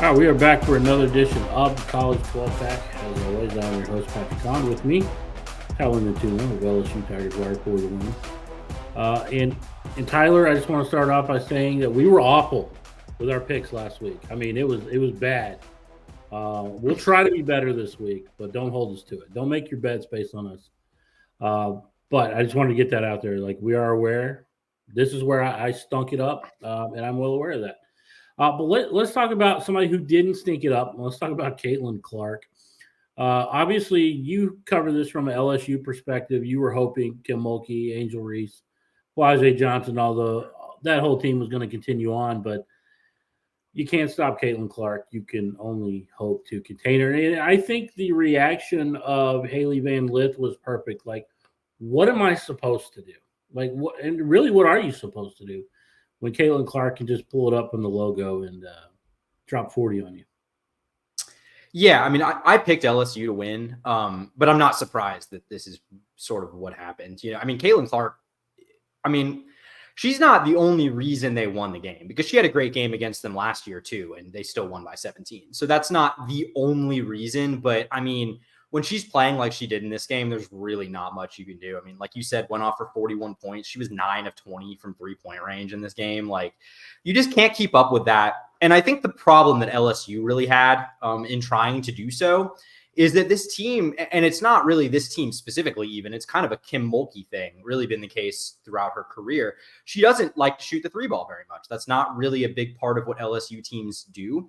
All right, we are back for another edition of the College 12 Pack. As always, I'm your host, Patrick Kahn. With me, Tyler Natuna of LSU Tigers Wire for the win. And Tyler, I just want to start off by saying that we were awful with our picks last week. I mean, it was bad. We'll try to be better this week, but don't hold us to it. Don't make your bets based on us. But I just wanted to get that out there. Like, we are aware. This is where I stunk it up, and I'm well aware of that. But let's talk about somebody who didn't stink it up. Let's talk about Caitlin Clark. Obviously, you cover this from an LSU perspective. You were hoping Kim Mulkey, Angel Reese, Flajay Johnson, that whole team was going to continue on, but you can't stop Caitlin Clark. You can only hope to contain her. And I think the reaction of Haley Van Lith was perfect. Like, what am I supposed to do? Like, what? And really, what are you supposed to do when Caitlin Clark can just pull it up from the logo and drop 40 on you? Yeah, I mean, I picked LSU to win, but I'm not surprised that this is sort of what happened. I mean, Caitlin Clark, I mean, she's not the only reason they won the game, because she had a great game against them last year too, and they still won by 17. So that's not the only reason, but I mean, when she's playing like she did in this game, there's really not much you can do. I mean, like you said, went off for 41 points. She was 9 of 20 from 3-point range in this game. Like, you just can't keep up with that. And I think the problem that LSU really had in trying to do so is that this team, and it's not really this team specifically even, it's kind of a Kim Mulkey thing, really been the case throughout her career. She doesn't like to shoot the three ball very much. That's not really a big part of what LSU teams do.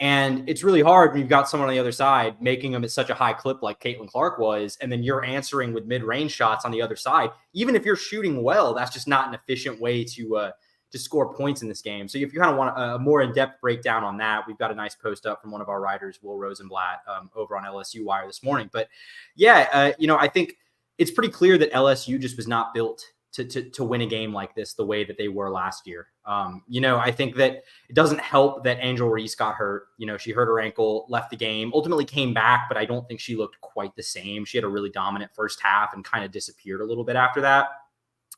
And it's really hard when you've got someone on the other side making them at such a high clip like Caitlin Clark was, and then you're answering with mid-range shots on the other side. Even if you're shooting well, that's just not an efficient way to score points in this game. So if you kind of want a more in-depth breakdown on that, we've got a nice post up from one of our writers, Will Rosenblatt, over on LSU Wire this morning. But yeah, I think it's pretty clear that LSU just was not built to win a game like this the way that they were last year. I think that it doesn't help that Angel Reese got hurt. She hurt her ankle, left the game, ultimately came back, but I don't think she looked quite the same. She had a really dominant first half and kind of disappeared a little bit after that.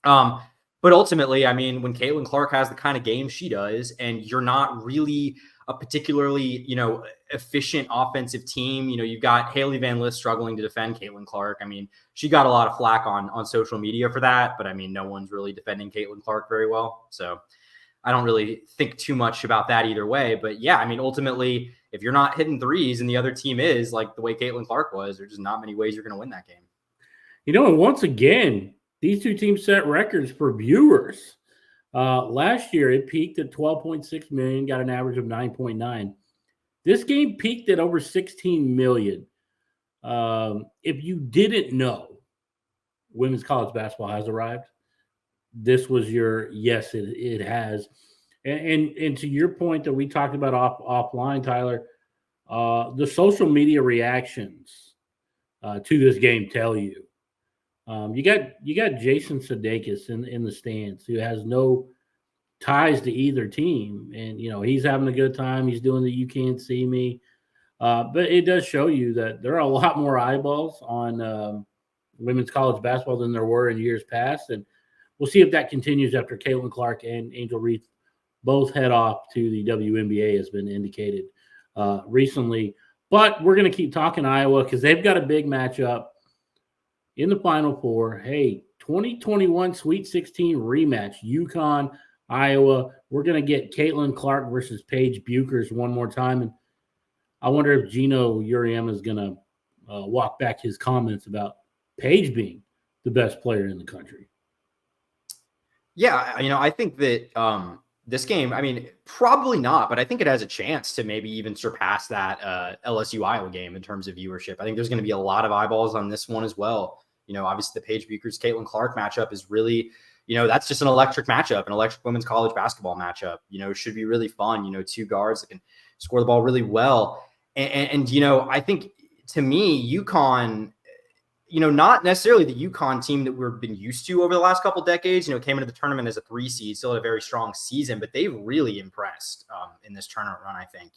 But ultimately, I mean, when Caitlin Clark has the kind of game she does, and you're not really a particularly, efficient offensive team, you've got Haley Van Lith struggling to defend Caitlin Clark. I mean, she got a lot of flack on social media for that, but I mean, no one's really defending Caitlin Clark very well. So I don't really think too much about that either way. But yeah, I mean, ultimately, if you're not hitting threes and the other team is, like the way Caitlin Clark was, there's just not many ways you're going to win that game. And once again, these two teams set records for viewers. Last year, it peaked at 12.6 million, got an average of 9.9. This game peaked at over 16 million. If you didn't know, women's college basketball has arrived. This was your yes, it has. And to your point that we talked about offline, Tyler, the social media reactions to this game tell you. You got Jason Sudeikis in the stands, who has no ties to either team, and he's having a good time. He's doing the "you can't see me," but it does show you that there are a lot more eyeballs on women's college basketball than there were in years past, and we'll see if that continues after Caitlin Clark and Angel Reese both head off to the WNBA, has been indicated recently. But we're going to keep talking Iowa because they've got a big matchup in the Final Four. Hey, 2021 Sweet 16 rematch, UConn, Iowa. We're going to get Caitlin Clark versus Paige Buchers one more time. And I wonder if Gino Uriema is going to walk back his comments about Paige being the best player in the country. Yeah, I think that this game, I mean, probably not, but I think it has a chance to maybe even surpass that LSU Iowa game in terms of viewership. I think there's going to be a lot of eyeballs on this one as well. Obviously the Paige Buchers Caitlin Clark matchup is really, that's just an electric matchup, an electric women's college basketball matchup. It should be really fun. Two guards that can score the ball really well. And I think, to me, UConn, not necessarily the UConn team that we've been used to over the last couple of decades, came into the tournament as a 3 seed, still had a very strong season, but they've really impressed in this tournament run, I think.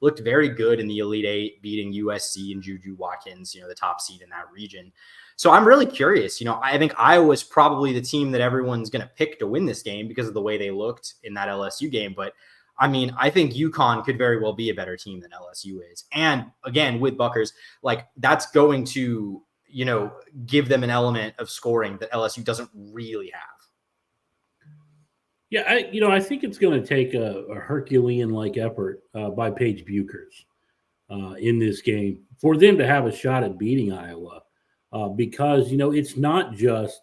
Looked very good in the Elite Eight, beating USC and Juju Watkins, the top seed in that region. So I'm really curious. I think Iowa's probably the team that everyone's going to pick to win this game because of the way they looked in that LSU game, but I mean, I think UConn could very well be a better team than LSU is. And again, with Buckers, like that's going to, give them an element of scoring that LSU doesn't really have. Yeah, I think it's going to take a Herculean-like effort by Paige Buchers in this game for them to have a shot at beating Iowa, because it's not just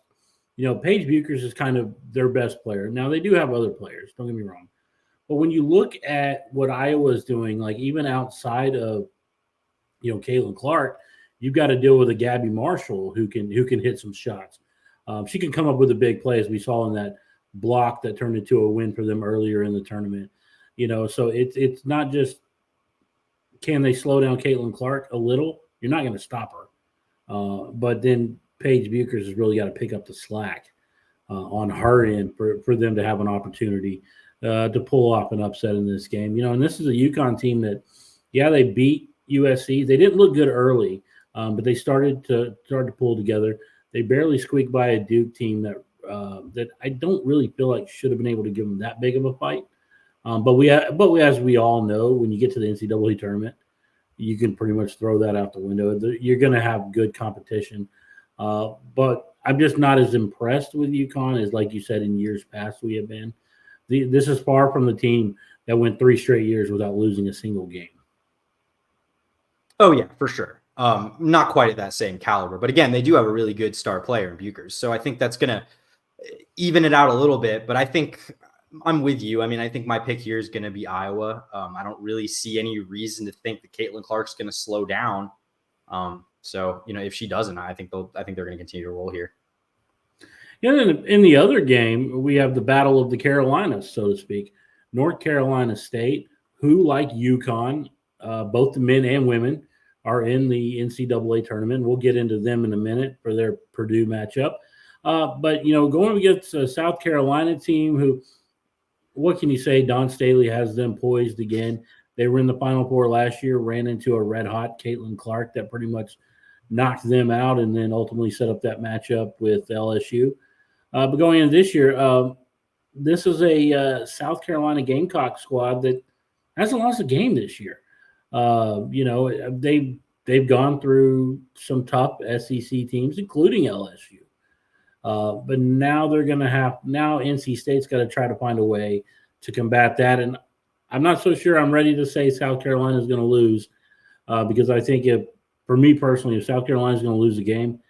Paige Buchers is kind of their best player. Now they do have other players. Don't get me wrong, but when you look at what Iowa is doing, like even outside of Caitlin Clark, you've got to deal with a Gabby Marshall who can hit some shots. She can come up with a big play, as we saw in that block that turned into a win for them earlier in the tournament. So it's not just can they slow down Caitlin Clark a little. You're not going to stop her, but then Paige Buchers has really got to pick up the slack on her end for them to have an opportunity to pull off an upset in this game. And this is a UConn team that, they beat USC. They didn't look good early, but they started to pull together. They barely squeaked by a Duke team that I don't really feel like should have been able to give them that big of a fight. But as we all know, when you get to the NCAA tournament, you can pretty much throw that out the window. You're going to have good competition. But I'm just not as impressed with UConn as, like you said, in years past we have been. This is far from the team that went 3 straight years without losing a single game. Oh, yeah, for sure. Not quite at that same caliber. But again, they do have a really good star player in Buchers. So I think that's going to even it out a little bit. But I think I'm with you. I mean, I think my pick here is going to be Iowa. I don't really see any reason to think that Caitlin Clark's going to slow down. So, if she doesn't, I think they're going to continue to roll here. Yeah, in the other game, we have the battle of the Carolinas, so to speak. North Carolina State, who, like UConn, both the men and women, are in the NCAA tournament. We'll get into them in a minute for their Purdue matchup. But, going against a South Carolina team who, what can you say? Don Staley has them poised again. They were in the Final Four last year, ran into a red-hot Caitlin Clark that pretty much knocked them out and then ultimately set up that matchup with LSU. But going into this year, this is a South Carolina Gamecock squad that hasn't lost a game this year. They've gone through some tough SEC teams, including LSU. But now NC State's got to try to find a way to combat that. And I'm not so sure I'm ready to say South Carolina is going to lose because I think for me personally, if South Carolina is going to lose a game,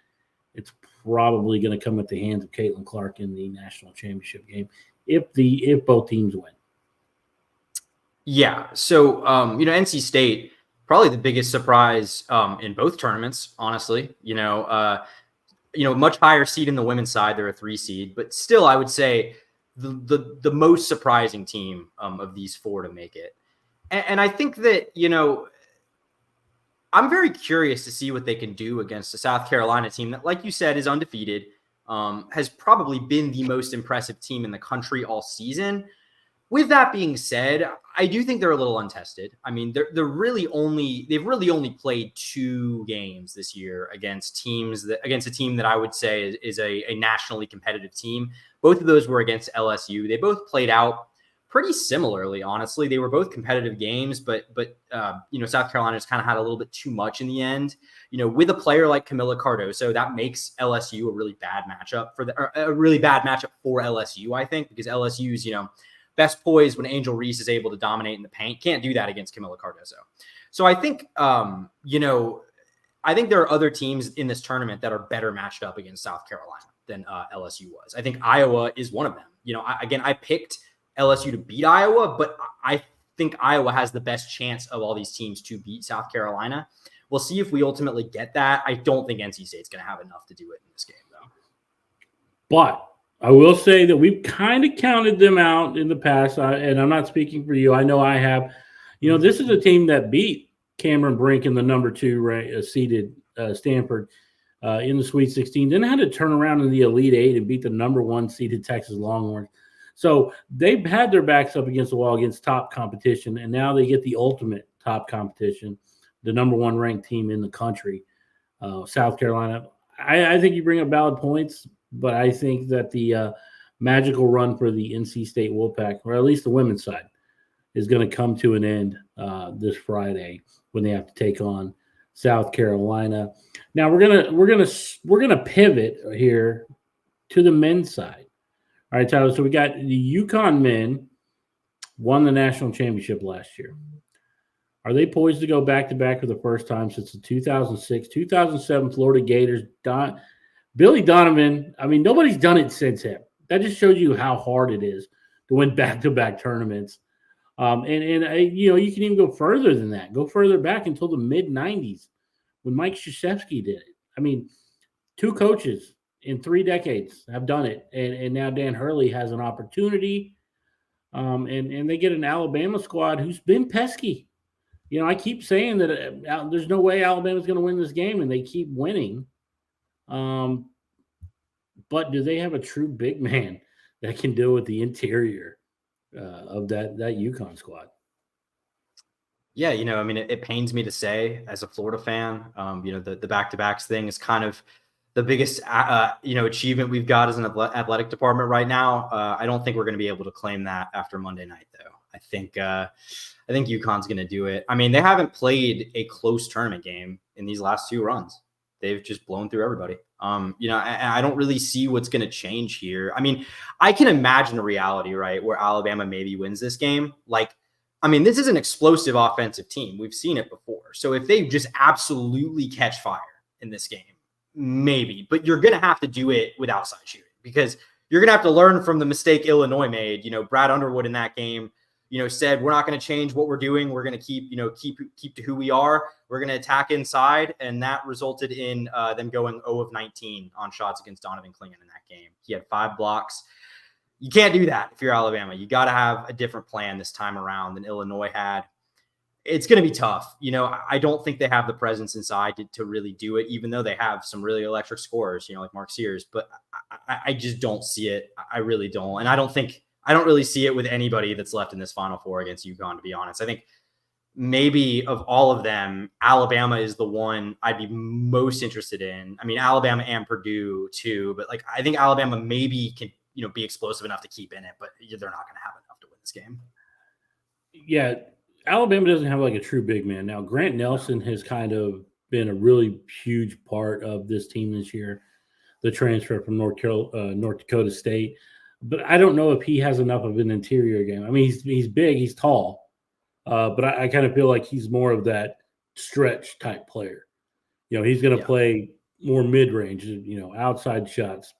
it's probably going to come at the hands of Caitlin Clark in the national championship game if both teams win. Yeah. So, NC State, probably the biggest surprise in both tournaments, honestly. Much higher seed in the women's side. They're a 3 seed, but still, I would say the most surprising team of these 4 to make it. And I think that, I'm very curious to see what they can do against a South Carolina team that, like you said, is undefeated, has probably been the most impressive team in the country all season. With that being said, I do think they're a little untested. I mean, they've really only played 2 games this year against a team that I would say is a nationally competitive team. Both of those were against LSU. They both played out pretty similarly, honestly. They were both competitive games, but South Carolina's kind of had a little bit too much in the end. With a player like Camila Cardoso, that makes LSU a really bad matchup for LSU, I think, because LSU's, best poised when Angel Reese is able to dominate in the paint. Can't do that against Camila Cardoso. So I think, I think there are other teams in this tournament that are better matched up against South Carolina than LSU was. I think Iowa is one of them. I picked LSU to beat Iowa, but I think Iowa has the best chance of all these teams to beat South Carolina. We'll see if we ultimately get that. I don't think NC State's going to have enough to do it in this game, though. But I will say that we've kind of counted them out in the past, and I'm not speaking for you. I know I have. This is a team that beat Cameron Brink in the number 2 seeded Stanford in the Sweet 16. Then had to turn around in the Elite 8 and beat the number 1 seeded Texas Longhorns. So they've had their backs up against the wall against top competition, and now they get the ultimate top competition, the number 1 ranked team in the country, South Carolina. I think you bring up valid points, but I think that the magical run for the NC State Wolfpack, or at least the women's side, is going to come to an end this Friday when they have to take on South Carolina. Now we're gonna pivot here to the men's side. All right, Tyler. So we got the UConn men won the national championship last year. Are they poised to go back to back for the first time since the 2006, 2007 Florida Gators? Billy Donovan. I mean, nobody's done it since him. That just shows you how hard it is to win back to back tournaments. You can even go further than that. Go further back until the mid '90s when Mike Krzyzewski did it. I mean, two coaches in 3 decades have done it, and now Dan Hurley has an opportunity. And they get an Alabama squad who's been pesky. I keep saying that there's no way Alabama's going to win this game, and they keep winning. But do they have a true big man that can deal with the interior of that UConn squad? Yeah, it pains me to say as a Florida fan, the back-to-backs thing is kind of the biggest, achievement we've got as an athletic department right now. I don't think we're going to be able to claim that after Monday night, though. I think UConn's going to do it. I mean, they haven't played a close tournament game in these last 2 runs. They've just blown through everybody. I don't really see what's going to change here. I mean, I can imagine a reality, right, where Alabama maybe wins this game. This is an explosive offensive team. We've seen it before. So if they just absolutely catch fire in this game, maybe. But you're going to have to do it with outside shooting because you're going to have to learn from the mistake Illinois made. Brad Underwood in that game, said, we're not going to change what we're doing. We're going to keep to who we are. We're going to attack inside. And that resulted in them going 0 of 19 on shots against Donovan Clingan in that game. He had 5 blocks. You can't do that if you're Alabama. You got to have a different plan this time around than Illinois had. It's going to be tough. I don't think they have the presence inside to really do it, even though they have some really electric scorers, like Mark Sears. But I just don't see it. I really don't. And I don't really see it with anybody that's left in this Final Four against UConn, to be honest. I think maybe of all of them, Alabama is the one I'd be most interested in. I mean, Alabama and Purdue too, but I think Alabama maybe can, be explosive enough to keep in it, but they're not going to have enough to win this game. Yeah. Alabama doesn't have a true big man. Now, Grant Nelson has kind of been a really huge part of this team this year, the transfer from North Dakota State. But I don't know if he has enough of an interior game. I mean, he's big, he's tall, but I kind of feel like he's more of that stretch type player. He's going to play more mid-range, outside shots.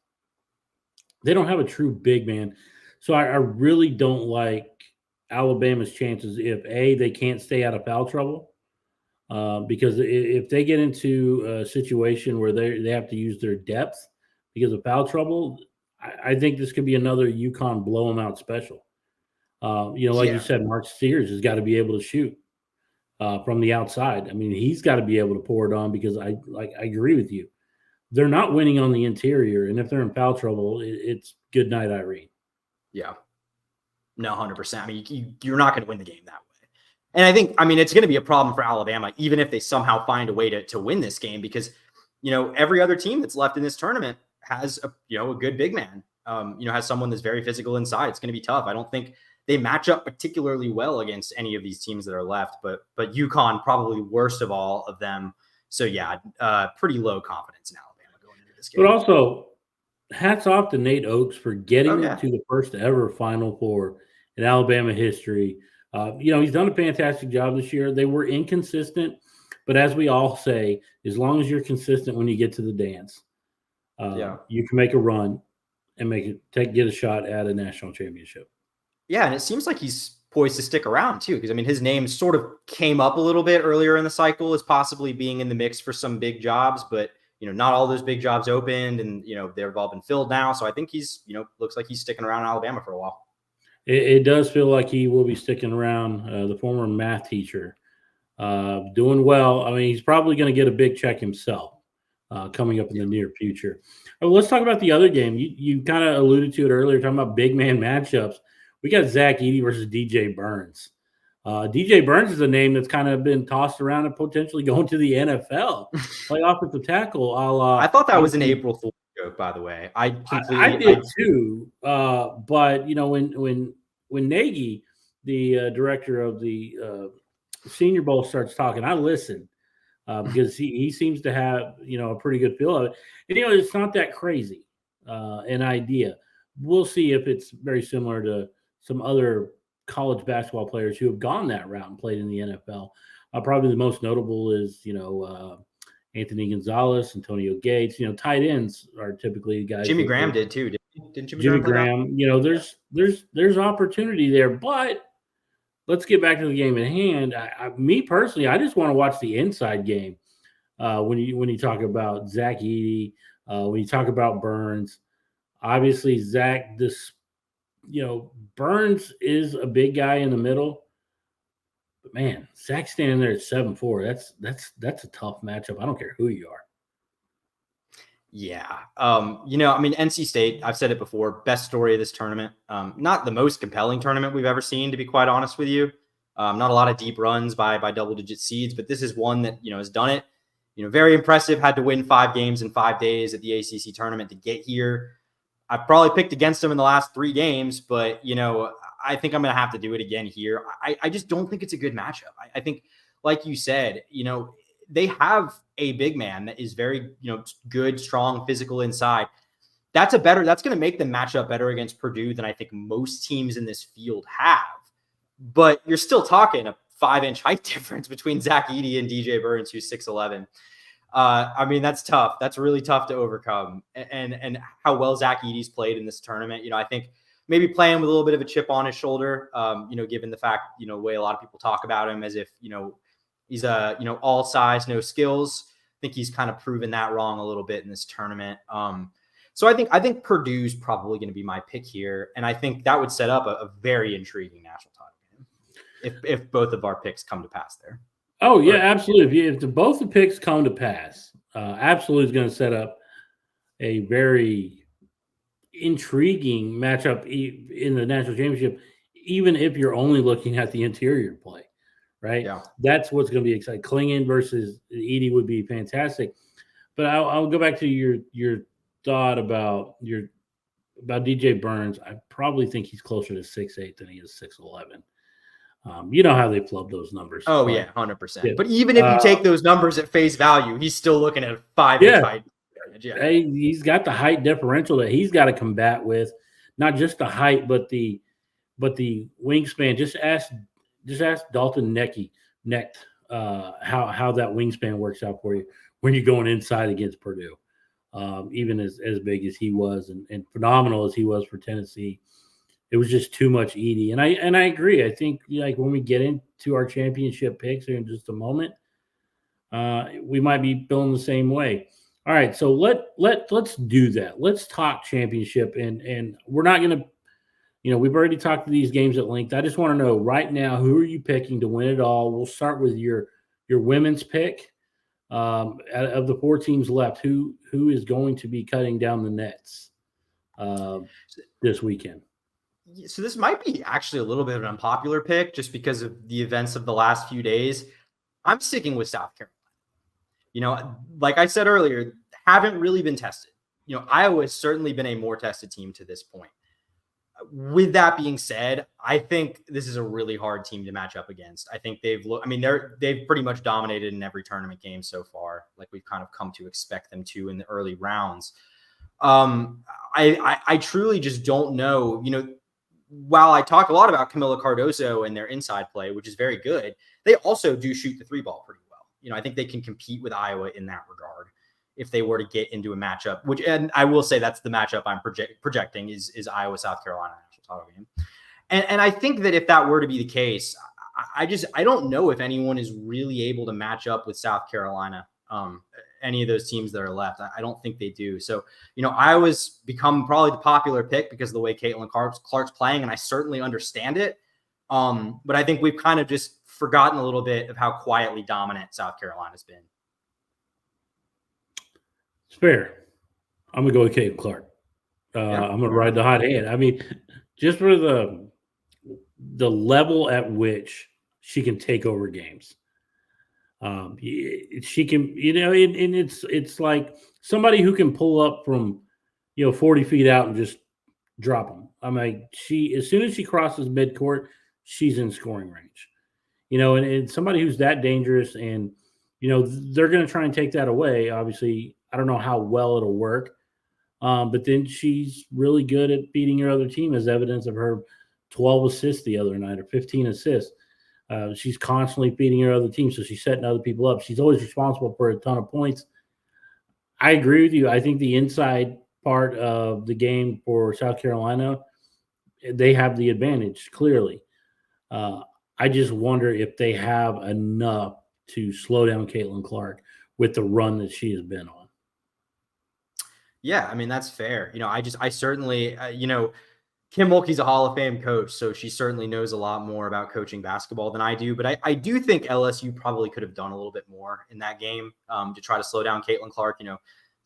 They don't have a true big man. So I really don't like Alabama's chances if they can't stay out of foul trouble, because if they get into a situation where they have to use their depth because of foul trouble, I think this could be another UConn blow them out special. You said, Mark Sears has got to be able to shoot from the outside. I mean, he's got to be able to pour it on because I agree with you. They're not winning on the interior, and if they're in foul trouble, it's good night, Irene. Yeah. No, 100%. I mean, you're not going to win the game that way. And I think, it's going to be a problem for Alabama, even if they somehow find a way to win this game, because, every other team that's left in this tournament has a good big man, has someone that's very physical inside. It's going to be tough. I don't think they match up particularly well against any of these teams that are left, but UConn probably worst of all of them. So yeah, pretty low confidence in Alabama going into this game. But also, hats off to Nate Oates for getting to the first ever Final Four in Alabama history. He's done a fantastic job this year. They were inconsistent, but as we all say, as long as you're consistent when you get to the dance, you can make a run and get a shot at a national championship. Yeah, and it seems like he's poised to stick around too, because his name sort of came up a little bit earlier in the cycle as possibly being in the mix for some big jobs, but not all those big jobs opened, and they've all been filled now. So I think he's looks like he's sticking around in Alabama for a while. It does feel like he will be sticking around. The former math teacher, doing well. I mean, he's probably going to get a big check himself coming up in the near future. Let's talk about the other game. You kind of alluded to it earlier, talking about big man matchups. We got Zach Edey versus DJ Burns. DJ Burns is a name that's kind of been tossed around and potentially going to the NFL, play offensive tackle. I thought that was an April Fool's joke, by the way. I did too. But when Nagy the director of the Senior Bowl starts talking, I listen because he seems to have a pretty good feel of it. And it's not that crazy an idea. We'll see if it's very similar to some other college basketball players who have gone that route and played in the NFL. Probably the most notable is Anthony Gonzalez, Antonio Gates. Tight ends are typically the guys. Jimmy Graham did too. Didn't Jimmy Graham? There's opportunity there, but let's get back to the game at hand. Me personally, I just want to watch the inside game. When you talk about Zach Edey, when you talk about Burns, obviously Zach, Burns is a big guy in the middle, but man, Zach standing there at 7'4", that's a tough matchup. I don't care who you are. Yeah. NC State, I've said it before, best story of this tournament. Not the most compelling tournament we've ever seen, to be quite honest with you. Not a lot of deep runs by double-digit seeds, but this is one that, has done it. Very impressive. Had to win 5 games in 5 days at the ACC tournament to get here. I've probably picked against them in the last 3 games, but, I think I'm going to have to do it again here. I just don't think it's a good matchup. I think, like you said, they have a big man that is very, good, strong, physical inside. That's going to make them match up better against Purdue than I think most teams in this field have. But you're still talking a 5-inch height difference between Zach Edey and DJ Burns, who's 6'11". That's tough. That's really tough to overcome. And how well Zach Edey's played in this tournament, I think maybe playing with a little bit of a chip on his shoulder, given the fact, the way a lot of people talk about him as if, he's all size, no skills. I think he's kind of proven that wrong a little bit in this tournament. So I think Purdue's probably going to be my pick here. And I think that would set up a very intriguing national title game if both of our picks come to pass there. Oh, yeah, absolutely. If both the picks come to pass, absolutely is going to set up a very intriguing matchup in the national championship, even if you're only looking at the interior play, right? Yeah. That's what's going to be exciting. Klingon versus Edey would be fantastic. But I'll go back to your thought about DJ Burns. I probably think he's closer to 6'8" than he is 6'11". You know how they flub those numbers. Oh, yeah, 100%. Yeah. But even if you take those numbers at face value, he's still looking at 5'8" height. Yeah. Hey, he's got the height differential that he's got to combat with, not just the height, but the wingspan. Just ask Dalton Necht how that wingspan works out for you when you're going inside against Purdue. Even as big as he was and phenomenal as he was for Tennessee, it was just too much Edey. And I agree. I think like when we get into our championship picks here in just a moment, we might be feeling the same way. All right, so let's do that. Let's talk championship, and we're not going to, we've already talked to these games at length. I just want to know right now, who are you picking to win it all? We'll start with your women's pick. Of the 4 teams left, who is going to be cutting down the nets this weekend? So this might be actually a little bit of an unpopular pick just because of the events of the last few days. I'm sticking with South Carolina. Like I said earlier, haven't really been tested. Iowa has certainly been a more tested team to this point. With that being said, I think this is a really hard team to match up against. I think they've pretty much dominated in every tournament game so far, like we've kind of come to expect them to in the early rounds. I truly just don't know. While I talk a lot about Camila Cardoso and their inside play, which is very good, they also do shoot the 3 ball pretty well. I think they can compete with Iowa in that regard if they were to get into a matchup, and I will say that's the matchup I'm projecting is Iowa, South Carolina national title game. And I think that if that were to be the case, I don't know if anyone is really able to match up with South Carolina, any of those teams that are left. I don't think they do. So, Iowa's become probably the popular pick because of the way Caitlin Clark's playing, and I certainly understand it. But I think we've kind of just forgotten a little bit of how quietly dominant South Carolina's been. It's fair. I'm going to go with Caitlin Clark. I'm going to ride the hot hand. I mean, just for the level at which she can take over games. She can, and it's like somebody who can pull up from, 40 feet out and just drop them. I mean, as soon as she crosses midcourt, she's in scoring range. And somebody who's that dangerous, and they're going to try and take that away. Obviously, I don't know how well it'll work, but then she's really good at beating your other team, as evidence of her 12 assists the other night, or 15 assists. She's constantly beating her other team, so she's setting other people up. She's always responsible for a ton of points. I agree with you. I think the inside part of the game for South Carolina, they have the advantage, clearly. I just wonder if they have enough to slow down Caitlin Clark with the run that she has been on. Yeah, I mean, that's fair. I certainly, Kim Mulkey's a Hall of Fame coach, so she certainly knows a lot more about coaching basketball than I do. But I do think LSU probably could have done a little bit more in that game to try to slow down Caitlin Clark,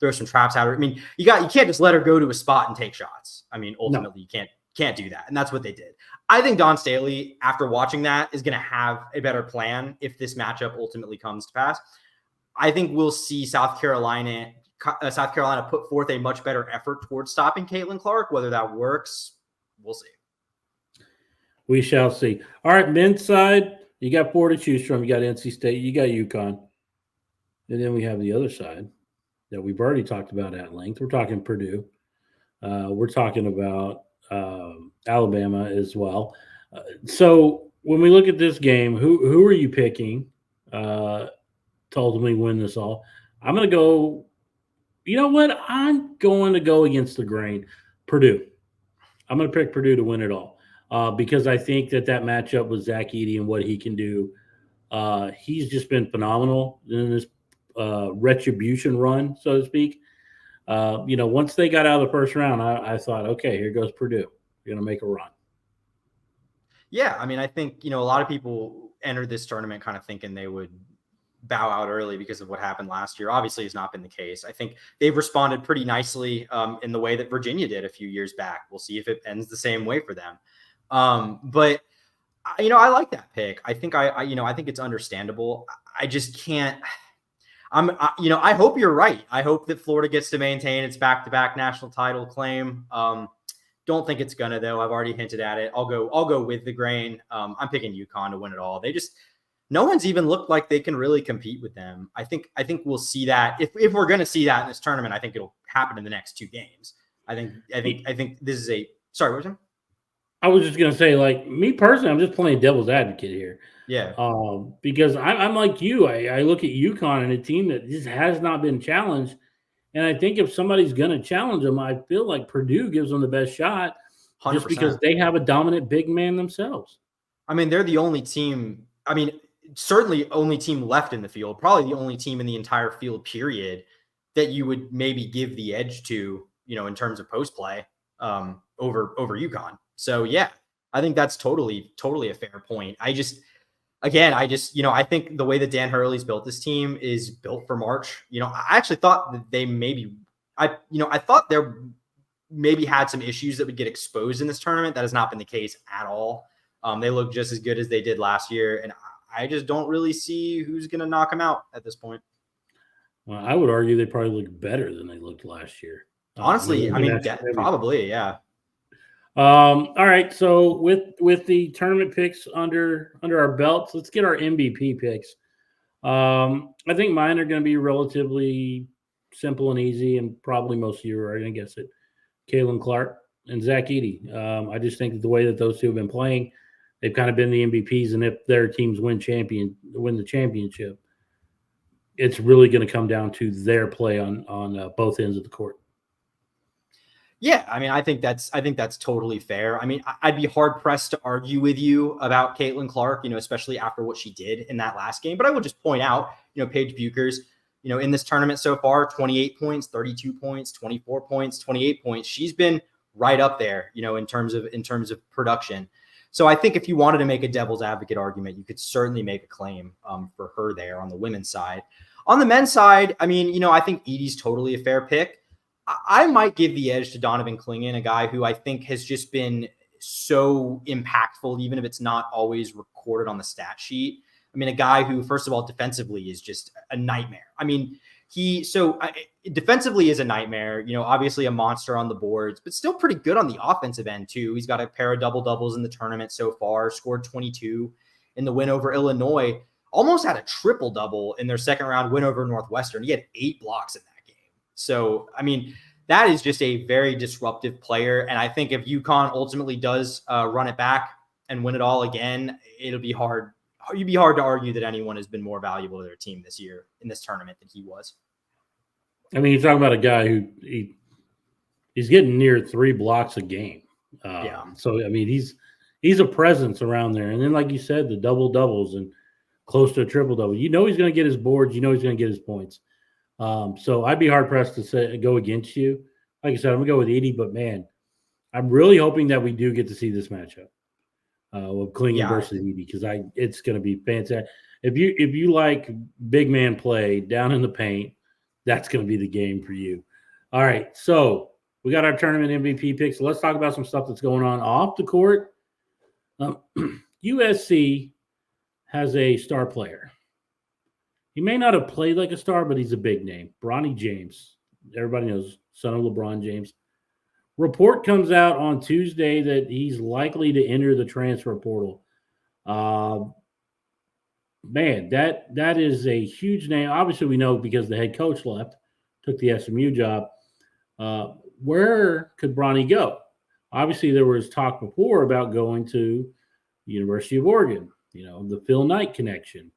throw some traps at her. I mean, you can't just let her go to a spot and take shots. I mean, ultimately, you can't do that. And that's what they did. I think Dawn Staley, after watching that, is going to have a better plan if this matchup ultimately comes to pass. I think we'll see South Carolina put forth a much better effort towards stopping Caitlin Clark. Whether that works, we'll see. We shall see. All right, men's side, you got 4 to choose from. You got NC State, you got UConn. And then we have the other side that we've already talked about at length. We're talking Purdue. We're talking about Alabama as well. So when we look at this game, who are you picking to ultimately win this all? I'm going to go – you know what? I'm going to go against the grain. Purdue. I'm going to pick Purdue to win it all because I think that matchup with Zach Edey and what he can do, he's just been phenomenal in this retribution run, so to speak. Once they got out of the first round, I thought, okay, here goes Purdue. You're going to make a run. Yeah, I mean, I think, a lot of people entered this tournament kind of thinking they would bow out early because of what happened last year. Obviously, has not been the case. I think they've responded pretty nicely in the way that Virginia did a few years back. We'll see if it ends the same way for them. But I like that pick. I think I think it's understandable. I just can't. I hope you're right. I hope that Florida gets to maintain its back-to-back national title claim. Don't think it's gonna though. I've already hinted at it. I'll go with the grain. I'm picking UConn to win it all. No one's even looked like they can really compete with them. I think we'll see that if we're gonna see that in this tournament. I think it'll happen in the next 2 games. I think this is a sorry. What was it? I was just gonna say, like, me personally, I'm just playing devil's advocate here. Yeah. Because I'm like you. I look at UConn and a team that just has not been challenged, and I think if somebody's gonna challenge them, I feel like Purdue gives them the best shot, 100%. Just because they have a dominant big man themselves. I mean, they're the only team. I mean, certainly only team left in the field. Probably the only team in the entire field period that you would maybe give the edge to, in terms of post play, over UConn. So yeah, I think that's totally a fair point. I think the way that Dan Hurley's built this team is built for March. I actually thought that they I thought there maybe had some issues that would get exposed in this tournament. That has not been the case at all. They look just as good as they did last year. And I just don't really see who's going to knock them out at this point. Well, I would argue they probably look better than they looked last year. Honestly, probably, yeah. All right, so with the tournament picks under our belts, let's get our MVP picks. I think mine are going to be relatively simple and easy, and probably most of you are going to guess it. Caitlin Clark and Zach Edey. I just think that the way that those two have been playing, they've kind of been the MVPs, and if their teams win the championship, it's really going to come down to their play on both ends of the court. Yeah, I mean, I think that's totally fair. I mean, I'd be hard pressed to argue with you about Caitlin Clark, especially after what she did in that last game. But I would just point out, Paige Buchers, in this tournament so far, 28 points, 32 points, 24 points, 28 points. She's been right up there, in terms of production. So I think if you wanted to make a devil's advocate argument, you could certainly make a claim for her there on the women's side. On the men's side, I mean, I think Edey's totally a fair pick. I might give the edge to Donovan Clingan, a guy who I think has just been so impactful, even if it's not always recorded on the stat sheet. I mean, a guy who, first of all, defensively is just a nightmare. I mean, Defensively is a nightmare, obviously a monster on the boards, but still pretty good on the offensive end too. He's got a pair of doubles in the tournament so far, scored 22 in the win over Illinois, almost had a triple double in their second round win over Northwestern. He had 8 blocks in that game. So, I mean, that is just a very disruptive player. And I think if UConn ultimately does run it back and win it all again, it'd be hard to argue that anyone has been more valuable to their team this year in this tournament than he was. I mean, you're talking about a guy who he's getting near 3 blocks a game. So, I mean, he's a presence around there. And then, like you said, the doubles and close to a triple double. He's going to get his boards. He's going to get his points. So I'd be hard pressed to go against you. Like I said, I'm going to go with Edey, but man, I'm really hoping that we do get to see this matchup with Klingon versus Edey, because it's going to be fantastic. If you like big man play down in the paint, that's going to be the game for you. All right, so we got our tournament MVP picks. So let's talk about some stuff that's going on off the court. USC has a star player. He may not have played like a star, but he's a big name. Bronny James. Everybody knows, son of LeBron James. Report comes out on Tuesday that he's likely to enter the transfer portal. Man, that is a huge name. Obviously, we know because the head coach left, took the SMU job. Where could Bronny go? Obviously, there was talk before about going to the University of Oregon, the Phil Knight connection.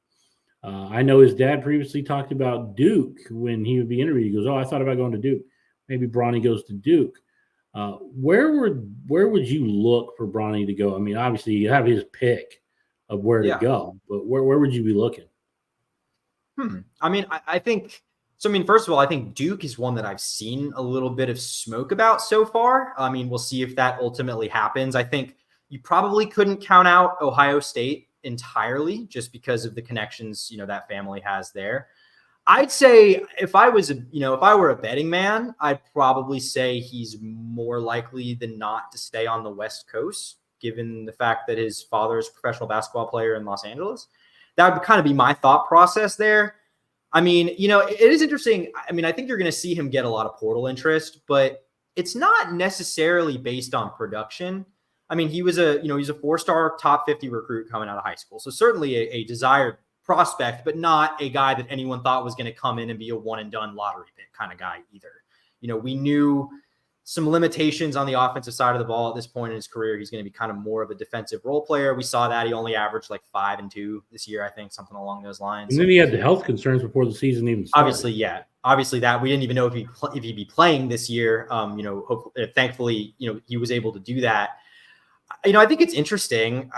I know his dad previously talked about Duke when he would be interviewed. He goes, I thought about going to Duke. Maybe Bronny goes to Duke. Where would you look for Bronny to go? I mean, obviously, you have his pick of where to go, but where would you be looking? I mean, I think so. I mean, first of all, I think Duke is one that I've seen a little bit of smoke about so far. I mean, we'll see if that ultimately happens. I think you probably couldn't count out Ohio State entirely just because of the connections, that family has there. I'd say if I were a betting man, I'd probably say he's more likely than not to stay on the West Coast, given the fact that his father is a professional basketball player in Los Angeles. That would kind of be my thought process there. I mean, it is interesting. I mean, I think you're going to see him get a lot of portal interest, but it's not necessarily based on production. I mean, he's a 4-star top 50 recruit coming out of high school. So certainly a desired prospect, but not a guy that anyone thought was going to come in and be a one and done lottery pick kind of guy either. We knew some limitations on the offensive side of the ball at this point in his career. He's going to be kind of more of a defensive role player. We saw that he only averaged like 5 and 2 this year, I think, something along those lines. And then he had the health concerns before the season even started. Obviously that we didn't even know if he'd be playing this year. Hopefully, thankfully, he was able to do that. I think it's interesting.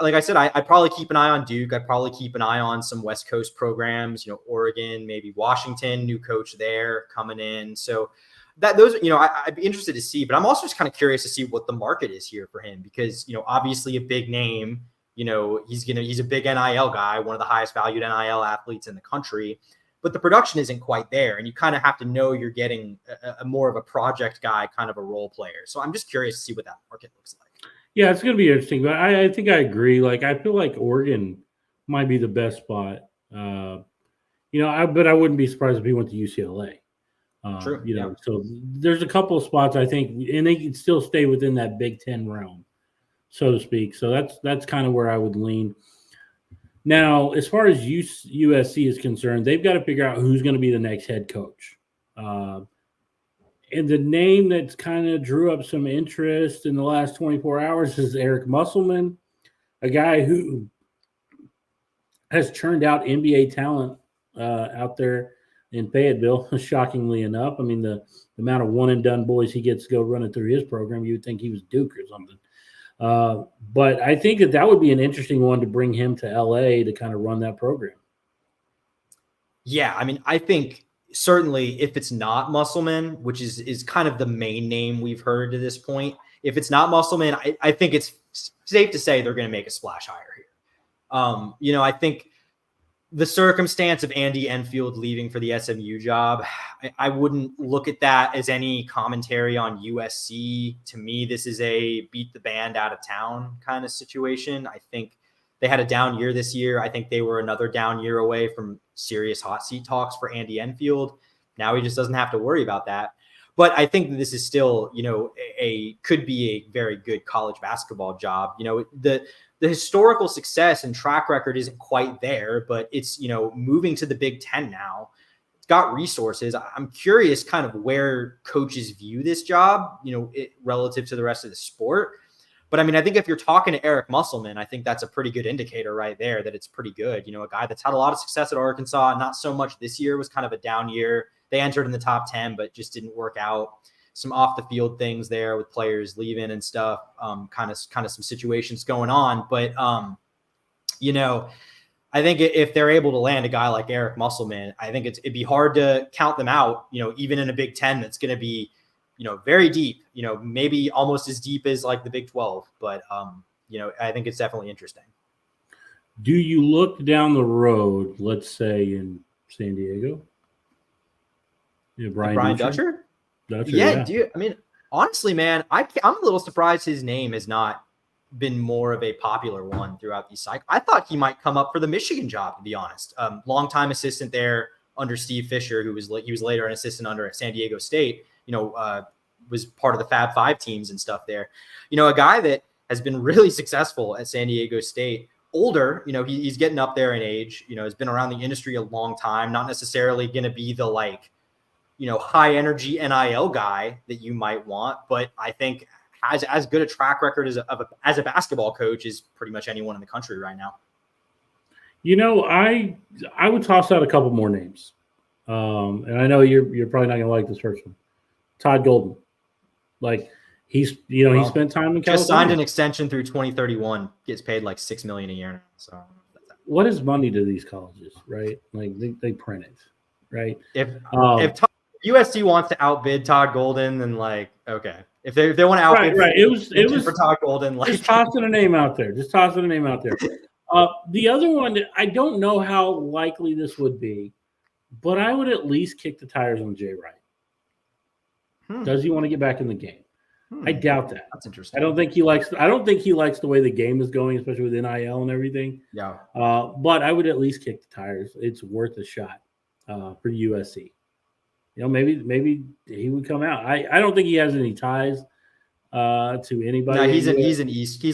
Like I said, I'd probably keep an eye on Duke. I'd probably keep an eye on some West Coast programs, Oregon, maybe Washington, new coach there coming in. So I'd be interested to see, but I'm also just kind of curious to see what the market is here for him because, obviously a big name, he's a big NIL guy, one of the highest valued NIL athletes in the country, but the production isn't quite there. And you kind of have to know you're getting a more of a project guy, kind of a role player. So I'm just curious to see what that market looks like. Yeah, it's going to be interesting, but I think I agree. Like, I feel like Oregon might be the best spot. But I wouldn't be surprised if he went to UCLA. True. So there's a couple of spots I think, and they can still stay within that Big Ten realm, so to speak. So that's kind of where I would lean. Now, as far as USC is concerned, they've got to figure out who's going to be the next head coach. And the name that's kind of drew up some interest in the last 24 hours is Eric Musselman, a guy who has churned out NBA talent out there in Fayetteville, shockingly enough. I mean, the amount of one-and-done boys he gets to go running through his program, you would think he was Duke or something. But I think that would be an interesting one to bring him to L.A. to kind of run that program. Yeah, I mean, I think certainly if it's not Musselman, which is kind of the main name we've heard to this point, if it's not Musselman, I think it's safe to say they're going to make a splash hire here. I think the circumstance of Andy Enfield leaving for the SMU job, I wouldn't look at that as any commentary on USC. To me, this is a beat the band out of town kind of situation. I think They had a down year this year. I think they were another down year away from serious hot seat talks for Andy Enfield. Now he just doesn't have to worry about that. But I think that this is still, could be a very good college basketball job. The historical success and track record isn't quite there, but it's, moving to the Big Ten now. It's got resources. I'm curious kind of where coaches view this job, relative to the rest of the sport. But I mean, I think if you're talking to Eric Musselman, I think that's a pretty good indicator right there that it's pretty good. A guy that's had a lot of success at Arkansas, not so much this year, was kind of a down year. They entered in the top 10, but just didn't work out. Some off the field things there with players leaving and stuff, kind of some situations going on. But, I think if they're able to land a guy like Eric Musselman, I think it'd be hard to count them out, even in a Big Ten that's going to be, very deep, maybe almost as deep as like the Big 12. But, I think it's definitely interesting. Do you look down the road, let's say in San Diego? Brian Dutcher? Yeah, dude. I mean, honestly, man, I'm a little surprised his name has not been more of a popular one throughout these cycles. I thought he might come up for the Michigan job, to be honest. Longtime assistant there under Steve Fisher, he was later an assistant under San Diego State. Was part of the Fab Five teams and stuff there. A guy that has been really successful at San Diego State. Older, he's getting up there in age. Has been around the industry a long time. Not necessarily going to be the high energy NIL guy that you might want, but I think has as good a track record as a basketball coach as pretty much anyone in the country right now. I would toss out a couple more names, and I know you're probably not going to like this first one. Todd Golden, he spent time in California. Just signed an extension through 2031. Gets paid like $6 million a year. So what is money to these colleges, right? They print it, right? If USC wants to outbid Todd Golden, then okay. If they want to outbid, right. It was for Todd Golden, just tossing a name out there. The other one, I don't know how likely this would be, but I would at least kick the tires on Jay Wright. Does he want to get back in the game? I doubt that. That's interesting. I don't think he likes the way the game is going, especially with NIL and everything. Yeah. But I would at least kick the tires. It's worth a shot for USC. Maybe he would come out. I don't think he has any ties to anybody. No, he's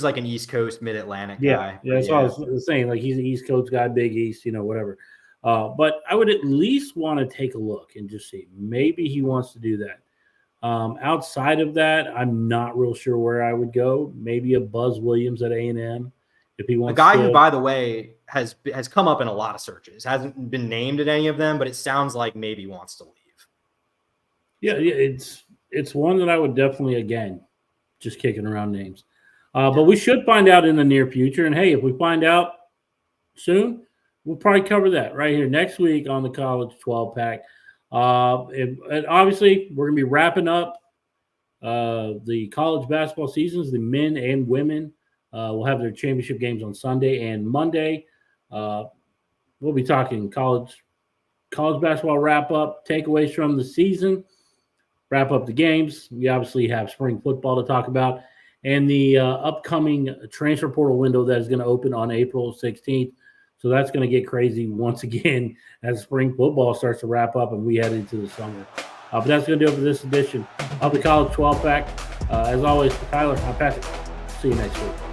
like an East Coast, Mid-Atlantic guy. Yeah, that's what I was saying. He's an East Coast guy, Big East, whatever. But I would at least want to take a look and just see. Maybe he wants to do that. Outside of that, I'm not real sure where I would go. Maybe a Buzz Williams at A&M. If he wants a guy who, by the way, has come up in a lot of searches. Hasn't been named at any of them, but it sounds like maybe wants to leave. Yeah, it's one that I would definitely, again, just kicking around names. But we should find out in the near future. And, hey, if we find out soon, we'll probably cover that right here next week on the College 12-Pack. And obviously, we're going to be wrapping up the college basketball seasons. The men and women will have their championship games on Sunday and Monday. We'll be talking college basketball wrap-up, takeaways from the season, wrap up the games. We obviously have spring football to talk about, and the upcoming transfer portal window that is going to open on April 16th. So that's going to get crazy once again as spring football starts to wrap up and we head into the summer. But that's going to do it for this edition of the College 12-Pack. As always, for Tyler, I'm Patrick. See you next week.